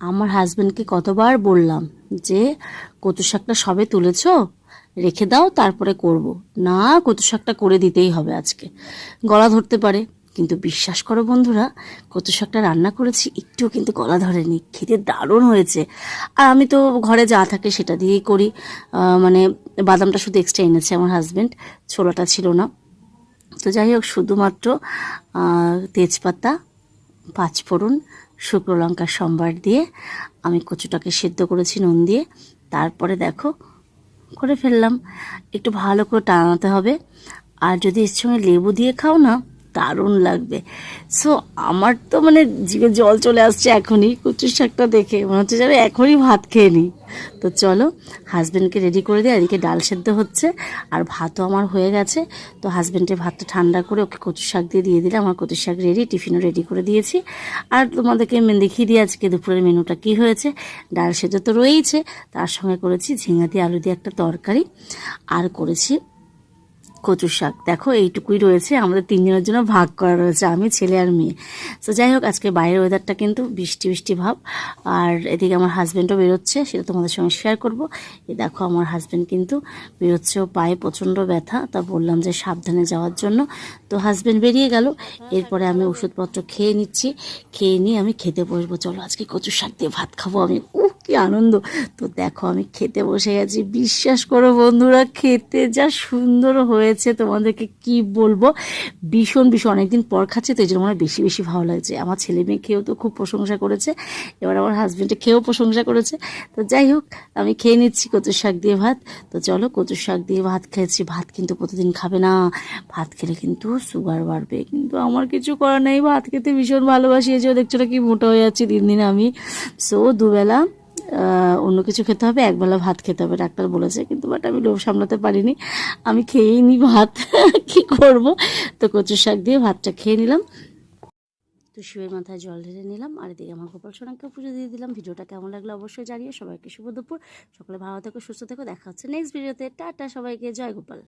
আমার হাজবেন্ডকে কতবার বললাম যে কচু শাকটা সবে তুলেছ, রেখে দাও তারপরে করব। না, কচু শাকটা করে দিতেই হবে আজকে, গলা ধরতে পারে। কিন্তু বিশ্বাস করো বন্ধুরা, কচু শাকটা রান্না করেছি, একটুও কিন্তু গলা ধরেনি, খেতে দারুণ হয়েছে। আর আমি তো ঘরে যা থাকে সেটা দিয়েই করি। মানে বাদামটা শুধু এক্সট্রা এনেছে আমার হাজবেন্ড, ছোলাটা ছিল না। তো যাই হোক, শুধুমাত্র তেজপাতা, পাঁচফোড়ন, শুকনো লঙ্কার সম্বার দিয়ে আমি কচুটাকে সেদ্ধ করেছি নুন দিয়ে। তারপরে দেখো করে ফেললাম। একটু ভালো করে টানাতে হবে, আর যদি এর সঙ্গে লেবু দিয়ে খাও না, দারুণ লাগবে। সো আমার তো মানে জিভে জল চলে আসছে এখনই কচুর শাকটা দেখে, মনে হচ্ছে যেন এখনই ভাত খেয়ে নিই। তো চলো হাজব্যান্ডকে রেডি করে দিই। এদিকে ডাল সেদ্ধ হচ্ছে আর ভাতও আমার হয়ে গেছে। তো হাজব্যান্ডের ভাতটা ঠান্ডা করে ওকে কচুর শাক দিয়ে দিলাম। আমার কচুর শাক রেডি, টিফিনও রেডি করে দিয়েছি। আর তোমাদেরকে দেখিয়ে দিই আজকে দুপুরের মেনুটা কী হয়েছে। ডাল সেদ্ধ তো রয়েইছে, তার সঙ্গে করেছি ঝিঙা দিয়ে আলু দিয়ে একটা তরকারি, আর করেছি কচুর শাক। দেখো এইটুকুই রয়েছে, আমাদের তিনজনের জন্য ভাগ করা রয়েছে, আমি, ছেলে আর মেয়ে। তো যাই হোক, আজকে বাইরের ওয়েদারটা কিন্তু বৃষ্টি বৃষ্টি ভাব। আর এদিকে আমার হাজব্যান্ডও বেরোচ্ছে, সেটা তোমাদের সঙ্গে শেয়ার করব। এই দেখো আমার হাজব্যান্ড কিন্তু বেরোচ্ছে, ও পায়ে প্রচণ্ড ব্যথা, তা বললাম যে সাবধানে যাওয়ার জন্য। তো হাজব্যান্ড বেরিয়ে গেল। এরপরে আমি ওষুধপত্র খেয়ে নিচ্ছি, খেয়ে নিয়ে আমি খেতে বসবো। চলো আজকে কচুর শাক দিয়ে ভাত খাবো আমি, কি আনন্দ। তো দেখো আমি খেতে বসে গেছি, বিশ্বাস করো বন্ধুরা, খেতে যা সুন্দর হয়েছে তোমাদেরকে কি বলবো। ভীষণ ভীষণ অনেকদিন পর খাচ্ছি, তো এই জন্য আমার বেশি বেশি ভালো লাগছে। আমার ছেলে মেয়ে খেয়েও তো খুব প্রশংসা করেছে, এবার আমার হাজব্যান্ডে খেয়েও প্রশংসা করেছে। তো যাই হোক, আমি খেয়ে নিচ্ছি কচুর শাক দিয়ে ভাত। তো চলো, কচুর শাক দিয়ে ভাত খেয়েছি। ভাত কিন্তু প্রতিদিন খাবে না, ভাত খেলে কিন্তু সুগার বাড়বে, কিন্তু আমার কিছু করার নেই, ভাত খেতে ভীষণ ভালোবাসি। এই যে দেখছো না কি মোটা হয়ে যাচ্ছি দিন দিন আমি। সো দুবেলা অন্য কিছু খেতে হবে, একবেলা ভাত খেতে হবে ডাক্তার বলেছে, কিন্তু বাট আমি লোভ সামলাতে পারিনি, আমি খেয়েই নি ভাত। কি করব। তো কচুর শাক দিয়ে ভাতটা খেয়ে নিলাম। তো শিবের মাথায় জল ঢেলে নিলাম, আর এদিকে আমার গোপাল সোনাকে পুজো দিয়ে দিলাম। ভিডিওটা কেমন লাগলো অবশ্যই জানিয়ে। সবাইকে শুভ দুপুর, সকলে ভালো থেকো, সুস্থ থেকো, দেখা হচ্ছে নেক্সট ভিডিওতে। টাটা সবাইকে, জয় গোপাল।